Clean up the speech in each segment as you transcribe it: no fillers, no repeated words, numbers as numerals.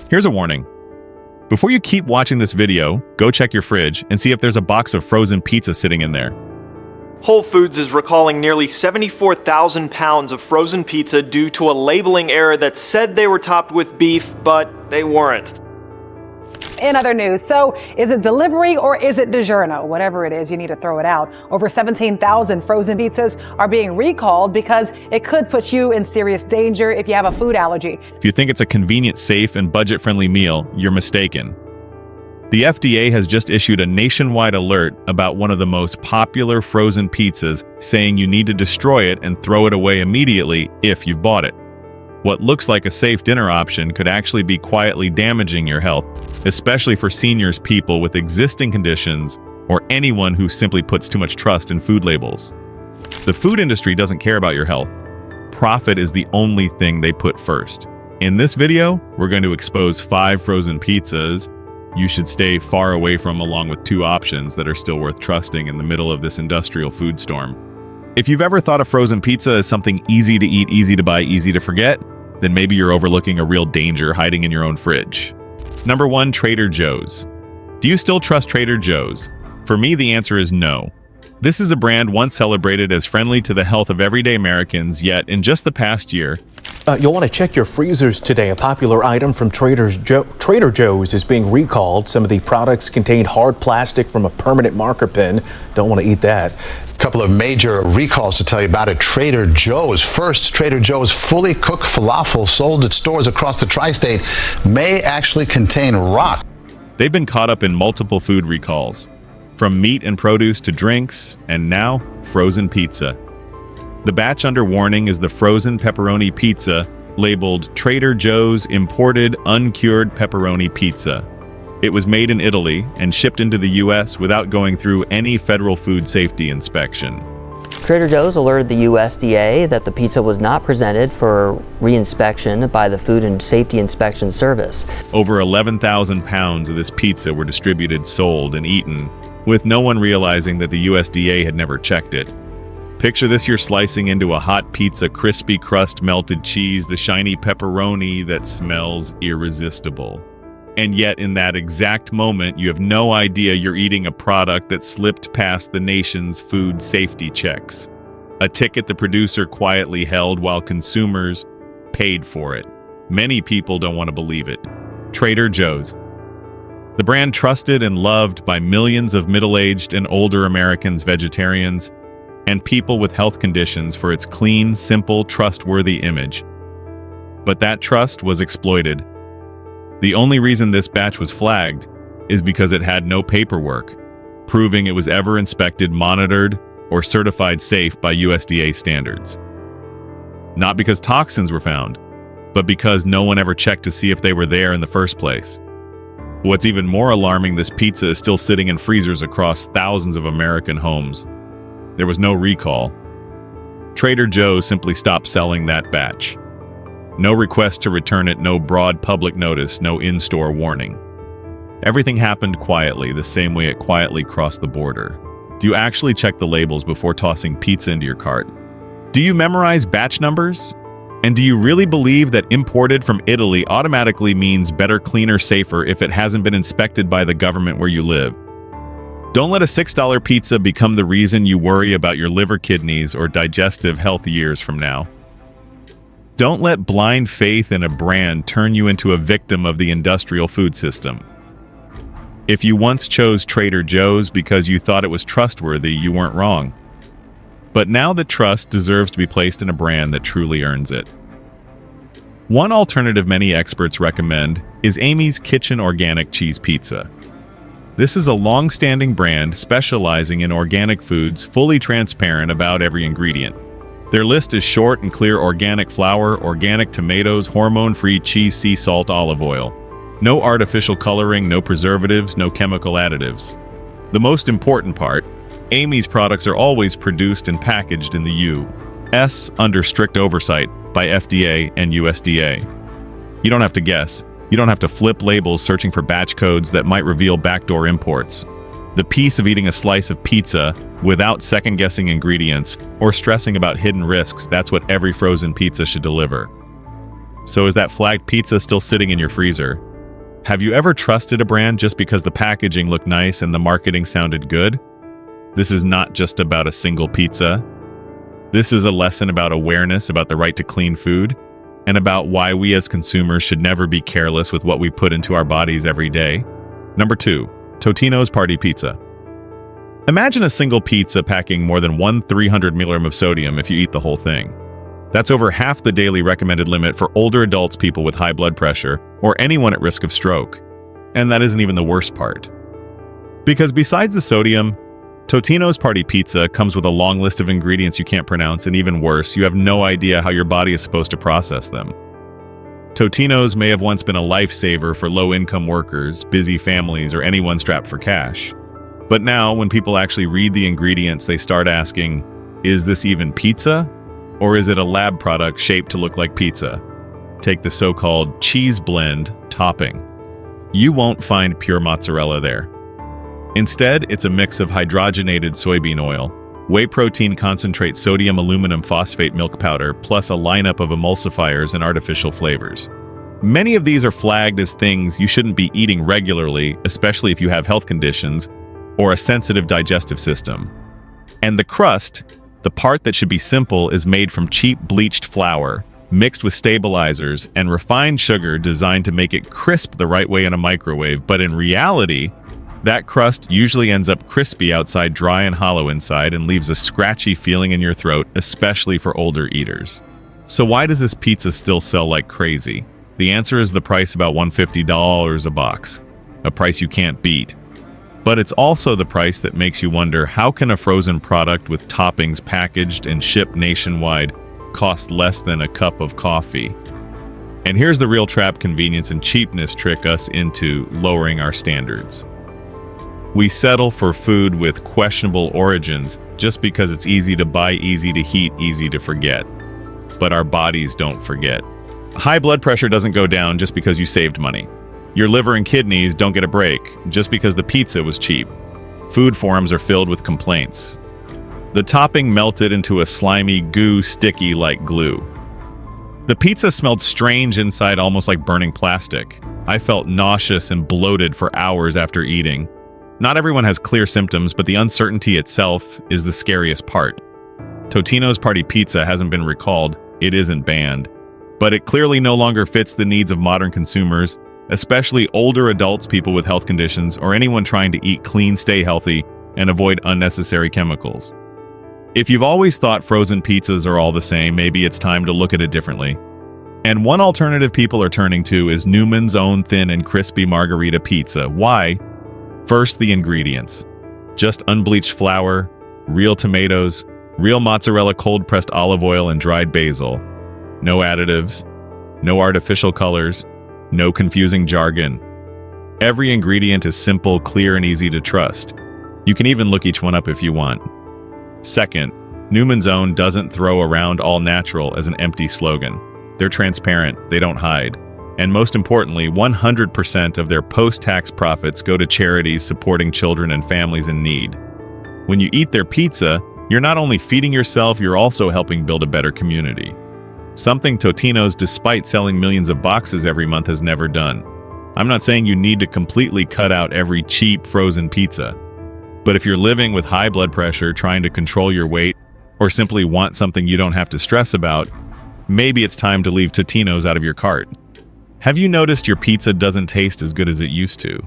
Here's a warning. Before you keep watching this video, go check your fridge and see if there's a box of frozen pizza sitting in there. Whole Foods is recalling nearly 74,000 pounds of frozen pizza due to a labeling error that said they were topped with beef, but they weren't. In other news, so is it delivery or is it DiGiorno? Whatever it is, you need to throw it out. Over 17,000 frozen pizzas are being recalled because it could put you in serious danger if you have a food allergy. If you think it's a convenient, safe, and budget-friendly meal, you're mistaken. The FDA has just issued a nationwide alert about one of the most popular frozen pizzas, saying you need to destroy it and throw it away immediately if you've bought it. What looks like a safe dinner option could actually be quietly damaging your health, especially for seniors, people with existing conditions, or anyone who simply puts too much trust in food labels. The food industry doesn't care about your health. Profit is the only thing they put first. In this video, we're going to expose 5 frozen pizzas you should stay far away from, along with 2 options that are still worth trusting in the middle of this industrial food storm. If you've ever thought of frozen pizza as something easy to eat, easy to buy, easy to forget, then maybe you're overlooking a real danger hiding in your own fridge. Number 1, Trader Joe's. Do you still trust Trader Joe's? For me, the answer is no. This is a brand once celebrated as friendly to the health of everyday Americans, yet in just the past year, You'll want to check your freezers today. A popular item from Trader Joe's is being recalled. Some of the products contained hard plastic from a permanent marker pen. Don't want to eat that. A couple of major recalls to tell you about at Trader Joe's. First, Trader Joe's fully cooked falafel sold at stores across the tri-state may actually contain rock. They've been caught up in multiple food recalls, from meat and produce to drinks, and now frozen pizza. The batch under warning is the frozen pepperoni pizza, labeled Trader Joe's Imported Uncured Pepperoni Pizza. It was made in Italy and shipped into the U.S. without going through any federal food safety inspection. Trader Joe's alerted the USDA that the pizza was not presented for reinspection by the Food and Safety Inspection Service. Over 11,000 pounds of this pizza were distributed, sold, and eaten, with no one realizing that the USDA had never checked it. Picture this: you're slicing into a hot pizza, crispy crust, melted cheese, the shiny pepperoni that smells irresistible. And yet, in that exact moment, you have no idea you're eating a product that slipped past the nation's food safety checks. A ticket the producer quietly held while consumers paid for it. Many people don't want to believe it. Trader Joe's. The brand trusted and loved by millions of middle-aged and older Americans, vegetarians, and people with health conditions for its clean, simple, trustworthy image. But that trust was exploited. The only reason this batch was flagged is because it had no paperwork proving it was ever inspected, monitored, or certified safe by USDA standards. Not because toxins were found, but because no one ever checked to see if they were there in the first place. What's even more alarming, this pizza is still sitting in freezers across thousands of American homes. There was no recall. Trader Joe's simply stopped selling that batch. No request to return it, no broad public notice, no in-store warning. Everything happened quietly, the same way it quietly crossed the border. Do you actually check the labels before tossing pizza into your cart? Do you memorize batch numbers? And do you really believe that imported from Italy automatically means better, cleaner, safer if it hasn't been inspected by the government where you live? Don't let a $6 pizza become the reason you worry about your liver, kidneys, or digestive health years from now. Don't let blind faith in a brand turn you into a victim of the industrial food system. If you once chose Trader Joe's because you thought it was trustworthy, you weren't wrong. But now the trust deserves to be placed in a brand that truly earns it. One alternative many experts recommend is Amy's Kitchen Organic Cheese Pizza. This is a long-standing brand specializing in organic foods, fully transparent about every ingredient. Their list is short and clear: organic flour, organic tomatoes, hormone-free cheese, sea salt, olive oil. No artificial coloring, no preservatives, no chemical additives. The most important part, Amy's products are always produced and packaged in the U.S. under strict oversight by FDA and USDA. You don't have to guess. You don't have to flip labels searching for batch codes that might reveal backdoor imports. The peace of eating a slice of pizza without second-guessing ingredients or stressing about hidden risks, that's what every frozen pizza should deliver. So is that flagged pizza still sitting in your freezer? Have you ever trusted a brand just because the packaging looked nice and the marketing sounded good? This is not just about a single pizza. This is a lesson about awareness, about the right to clean food, and about why we as consumers should never be careless with what we put into our bodies every day. Number 2, Totino's Party Pizza. Imagine a single pizza packing more than 300 milligrams of sodium if you eat the whole thing. That's over half the daily recommended limit for older adults, people with high blood pressure, or anyone at risk of stroke. And that isn't even the worst part. Because besides the sodium, Totino's Party Pizza comes with a long list of ingredients you can't pronounce, and even worse, you have no idea how your body is supposed to process them. Totino's may have once been a lifesaver for low-income workers, busy families, or anyone strapped for cash. But now, when people actually read the ingredients, they start asking, is this even pizza? Or is it a lab product shaped to look like pizza? Take the so-called cheese blend topping. You won't find pure mozzarella there. Instead, it's a mix of hydrogenated soybean oil, whey protein concentrate, sodium aluminum phosphate milk powder, plus a lineup of emulsifiers and artificial flavors. Many of these are flagged as things you shouldn't be eating regularly, especially if you have health conditions or a sensitive digestive system. And the crust, the part that should be simple, is made from cheap bleached flour, mixed with stabilizers and refined sugar designed to make it crisp the right way in a microwave. But in reality, that crust usually ends up crispy outside, dry and hollow inside, and leaves a scratchy feeling in your throat, especially for older eaters. So why does this pizza still sell like crazy? The answer is the price, about $150 a box, a price you can't beat. But it's also the price that makes you wonder, how can a frozen product with toppings packaged and shipped nationwide cost less than a cup of coffee? And here's the real trap: convenience and cheapness trick us into lowering our standards. We settle for food with questionable origins just because it's easy to buy, easy to heat, easy to forget. But our bodies don't forget. High blood pressure doesn't go down just because you saved money. Your liver and kidneys don't get a break just because the pizza was cheap. Food forums are filled with complaints. The topping melted into a slimy goo, sticky like glue. The pizza smelled strange inside, almost like burning plastic. I felt nauseous and bloated for hours after eating. Not everyone has clear symptoms, but the uncertainty itself is the scariest part. Totino's Party Pizza hasn't been recalled, it isn't banned, but it clearly no longer fits the needs of modern consumers, especially older adults, people with health conditions, or anyone trying to eat clean, stay healthy, and avoid unnecessary chemicals. If you've always thought frozen pizzas are all the same, maybe it's time to look at it differently. And one alternative people are turning to is Newman's own thin and crispy margarita pizza. Why? First, the ingredients. Just unbleached flour, real tomatoes, real mozzarella, cold-pressed olive oil, and dried basil. No additives, no artificial colors, no confusing jargon. Every ingredient is simple, clear, and easy to trust. You can even look each one up if you want. Second, Newman's Own doesn't throw around all natural as an empty slogan. They're transparent, they don't hide. And most importantly, 100% of their post-tax profits go to charities supporting children and families in need. When you eat their pizza, you're not only feeding yourself, you're also helping build a better community. Something Totino's, despite selling millions of boxes every month, has never done. I'm not saying you need to completely cut out every cheap frozen pizza. But if you're living with high blood pressure, trying to control your weight, or simply want something you don't have to stress about, maybe it's time to leave Totino's out of your cart. Have you noticed your pizza doesn't taste as good as it used to?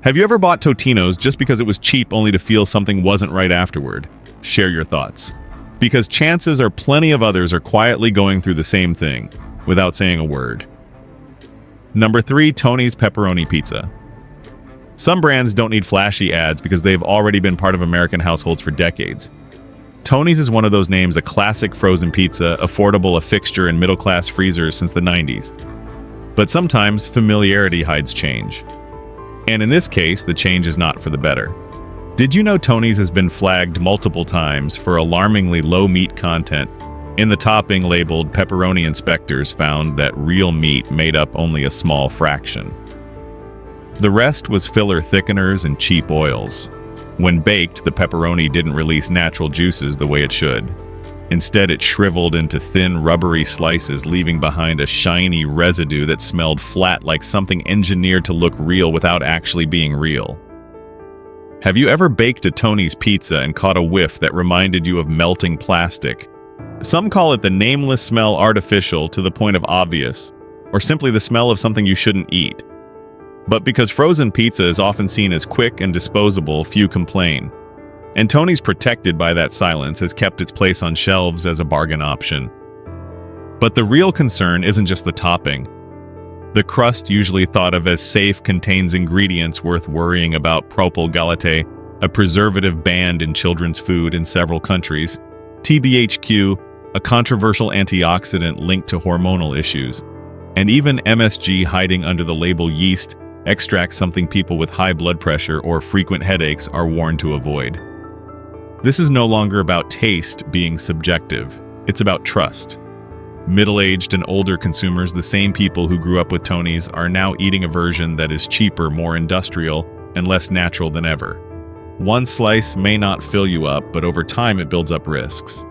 Have you ever bought Totino's just because it was cheap only to feel something wasn't right afterward? Share your thoughts. Because chances are plenty of others are quietly going through the same thing, without saying a word. Number 3, Tony's Pepperoni Pizza. Some brands don't need flashy ads because they've already been part of American households for decades. Tony's is one of those names, a classic frozen pizza, affordable, a fixture in middle-class freezers since the 90s. But sometimes familiarity hides change. And in this case, the change is not for the better. Did you know Tony's has been flagged multiple times for alarmingly low meat content? In the topping labeled pepperoni, inspectors found that real meat made up only a small fraction. The rest was filler thickeners and cheap oils. When baked, the pepperoni didn't release natural juices the way it should. Instead, it shriveled into thin, rubbery slices, leaving behind a shiny residue that smelled flat, like something engineered to look real without actually being real. Have you ever baked a Tony's pizza and caught a whiff that reminded you of melting plastic? Some call it the nameless smell, artificial to the point of obvious, or simply the smell of something you shouldn't eat. But because frozen pizza is often seen as quick and disposable, few complain. And Tony's, protected by that silence, has kept its place on shelves as a bargain option. But the real concern isn't just the topping. The crust, usually thought of as safe, contains ingredients worth worrying about: propyl gallate, a preservative banned in children's food in several countries; TBHQ, a controversial antioxidant linked to hormonal issues; and even MSG, hiding under the label yeast, extracts something people with high blood pressure or frequent headaches are warned to avoid. This is no longer about taste being subjective. It's about trust. Middle-aged and older consumers, the same people who grew up with Tony's, are now eating a version that is cheaper, more industrial, and less natural than ever. One slice may not fill you up, but over time it builds up risks.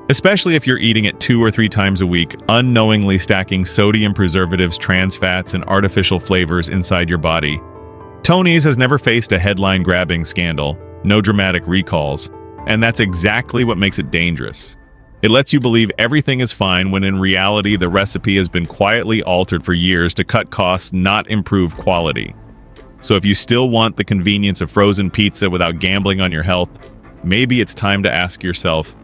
Especially if you're eating it 2 or 3 times a week, unknowingly stacking sodium preservatives, trans fats, and artificial flavors inside your body. Tony's has never faced a headline-grabbing scandal, no dramatic recalls, and that's exactly what makes it dangerous. It lets you believe everything is fine when in reality the recipe has been quietly altered for years to cut costs, not improve quality. So if you still want the convenience of frozen pizza without gambling on your health, maybe it's time to ask yourself,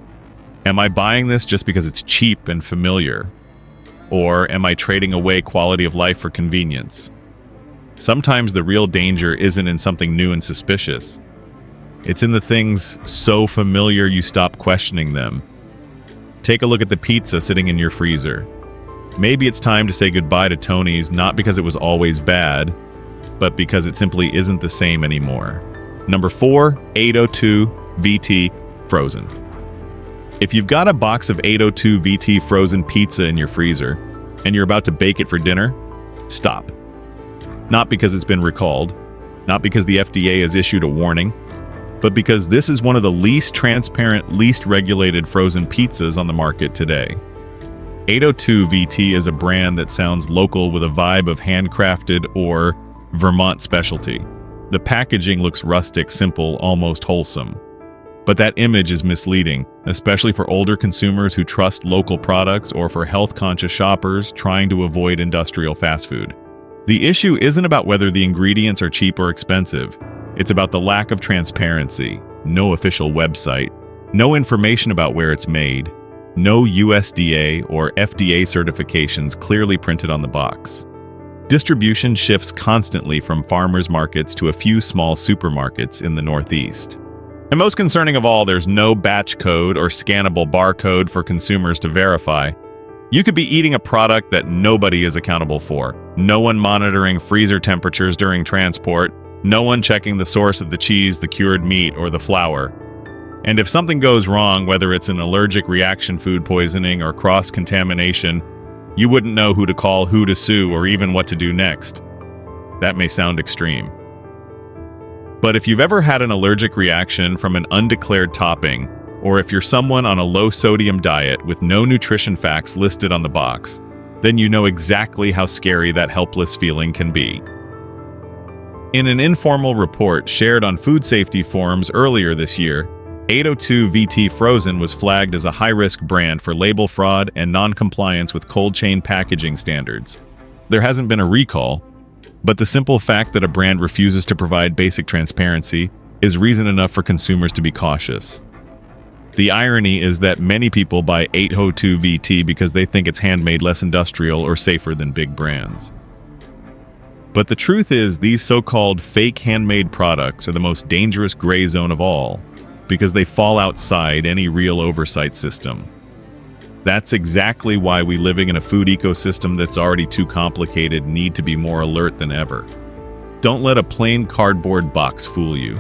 am I buying this just because it's cheap and familiar? Or am I trading away quality of life for convenience? Sometimes the real danger isn't in something new and suspicious. It's in the things so familiar you stop questioning them. Take a look at the pizza sitting in your freezer. Maybe it's time to say goodbye to Tony's, not because it was always bad, but because it simply isn't the same anymore. Number 4, 802 VT frozen. If you've got a box of 802 VT frozen pizza in your freezer and you're about to bake it for dinner, stop. Not because it's been recalled, not because the FDA has issued a warning, but because this is one of the least transparent, least regulated frozen pizzas on the market today. 802 VT is a brand that sounds local with a vibe of handcrafted or Vermont specialty. The packaging looks rustic, simple, almost wholesome. But that image is misleading, especially for older consumers who trust local products or for health-conscious shoppers trying to avoid industrial fast food. The issue isn't about whether the ingredients are cheap or expensive. It's about the lack of transparency, no official website, no information about where it's made, no USDA or FDA certifications clearly printed on the box. Distribution shifts constantly from farmers markets to a few small supermarkets in the Northeast. And most concerning of all, there's no batch code or scannable barcode for consumers to verify. You could be eating a product that nobody is accountable for. No one monitoring freezer temperatures during transport. No one checking the source of the cheese, the cured meat, or the flour. And if something goes wrong, whether it's an allergic reaction, food poisoning, or cross-contamination, you wouldn't know who to call, who to sue, or even what to do next. That may sound extreme. But if you've ever had an allergic reaction from an undeclared topping, or if you're someone on a low-sodium diet with no nutrition facts listed on the box, then you know exactly how scary that helpless feeling can be. In an informal report shared on food safety forums earlier this year, 802 VT Frozen was flagged as a high-risk brand for label fraud and non-compliance with cold chain packaging standards. There hasn't been a recall, but the simple fact that a brand refuses to provide basic transparency is reason enough for consumers to be cautious. The irony is that many people buy 802 VT because they think it's handmade, less industrial, or safer than big brands. But the truth is, these so-called fake handmade products are the most dangerous gray zone of all, because they fall outside any real oversight system. That's exactly why we, living in a food ecosystem that's already too complicated, need to be more alert than ever. Don't let a plain cardboard box fool you.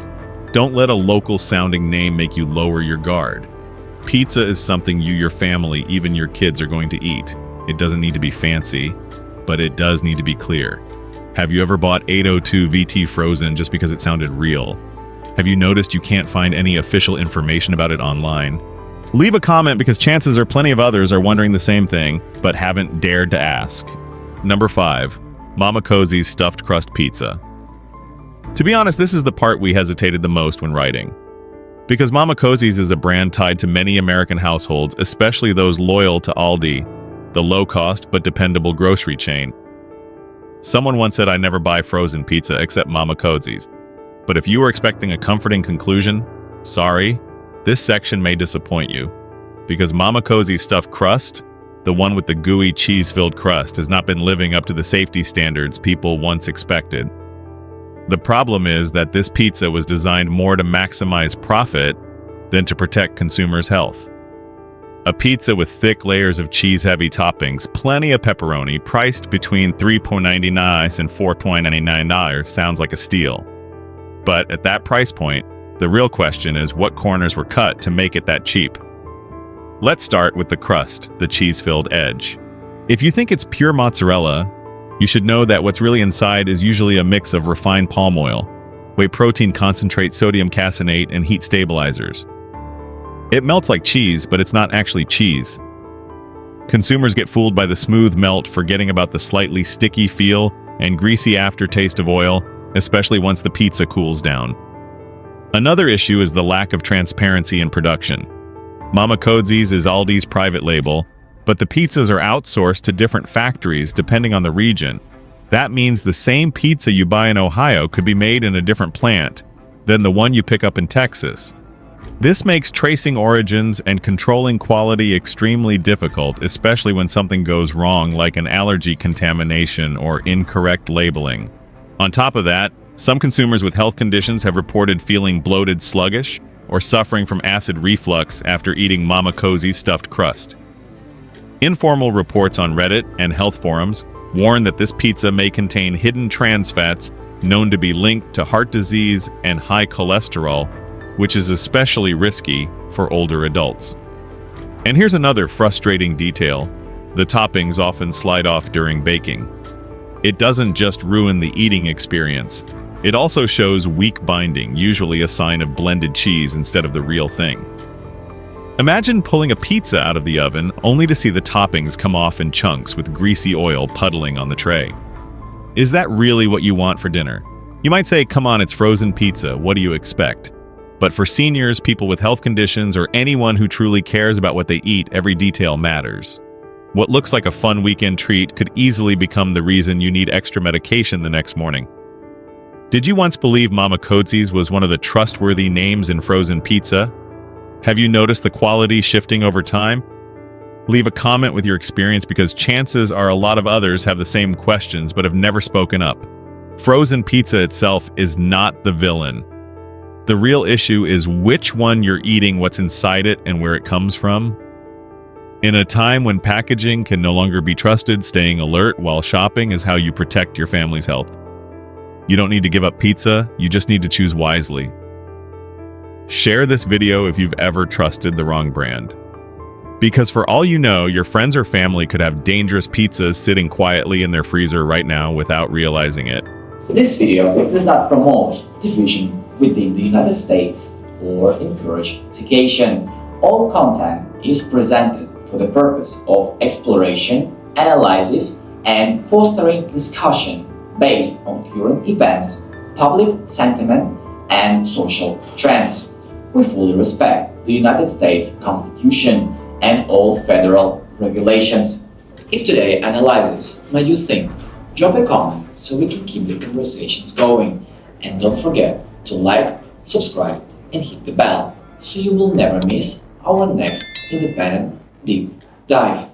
Don't let a local-sounding name make you lower your guard. Pizza is something you, your family, even your kids are going to eat. It doesn't need to be fancy, but it does need to be clear. Have you ever bought 802 VT Frozen just because it sounded real? Have you noticed you can't find any official information about it online? Leave a comment because chances are plenty of others are wondering the same thing, but haven't dared to ask. Number 5. Mama Cozzi's Stuffed Crust Pizza. To be honest, this is the part we hesitated the most when writing. Because Mama Cozzi's is a brand tied to many American households, especially those loyal to Aldi, the low-cost but dependable grocery chain. Someone once said I never buy frozen pizza except Mama Cozzi's. But if you were expecting a comforting conclusion, sorry, this section may disappoint you. Because Mama Cozzi's stuffed crust, the one with the gooey cheese-filled crust, has not been living up to the safety standards people once expected. The problem is that this pizza was designed more to maximize profit than to protect consumers' health. A pizza with thick layers of cheese-heavy toppings, plenty of pepperoni, priced between $3.99 and $4.99 sounds like a steal. But at that price point, the real question is what corners were cut to make it that cheap. Let's start with the crust, the cheese-filled edge. If you think it's pure mozzarella, you should know that what's really inside is usually a mix of refined palm oil, whey protein concentrate, sodium caseinate, and heat stabilizers. It melts like cheese, but it's not actually cheese. Consumers get fooled by the smooth melt, forgetting about the slightly sticky feel and greasy aftertaste of oil, especially once the pizza cools down. Another issue is the lack of transparency in production. Mama Cozzi's is Aldi's private label, but the pizzas are outsourced to different factories depending on the region. That means the same pizza you buy in Ohio could be made in a different plant than the one you pick up in Texas. This makes tracing origins and controlling quality extremely difficult, especially when something goes wrong like an allergy contamination or incorrect labeling. On top of that, some consumers with health conditions have reported feeling bloated, sluggish, or suffering from acid reflux after eating Mama Cozzi's stuffed crust. Informal reports on Reddit and health forums warn that this pizza may contain hidden trans fats known to be linked to heart disease and high cholesterol, which is especially risky for older adults. And here's another frustrating detail. The toppings often slide off during baking. It doesn't just ruin the eating experience. It also shows weak binding, usually a sign of blended cheese instead of the real thing. Imagine pulling a pizza out of the oven only to see the toppings come off in chunks with greasy oil puddling on the tray. Is that really what you want for dinner? You might say, come on, it's frozen pizza, what do you expect? But for seniors, people with health conditions, or anyone who truly cares about what they eat, every detail matters. What looks like a fun weekend treat could easily become the reason you need extra medication the next morning. Did you once believe Mama Cozzi's was one of the trustworthy names in frozen pizza? Have you noticed the quality shifting over time? Leave a comment with your experience because chances are a lot of others have the same questions but have never spoken up. Frozen pizza itself is not the villain. The real issue is which one you're eating, what's inside it, and where it comes from. In a time when packaging can no longer be trusted, staying alert while shopping is how you protect your family's health. You don't need to give up pizza, you just need to choose wisely. Share this video if you've ever trusted the wrong brand. Because for all you know, your friends or family could have dangerous pizzas sitting quietly in their freezer right now without realizing it. This video does not promote division within the United States or encourage segregation. All content is presented for the purpose of exploration, analysis, and fostering discussion based on current events, public sentiment, and social trends. We fully respect the United States Constitution and all federal regulations. If today's analysis made you think, drop a comment so we can keep the conversations going. And don't forget to like, subscribe, and hit the bell so you will never miss our next independent deep dive.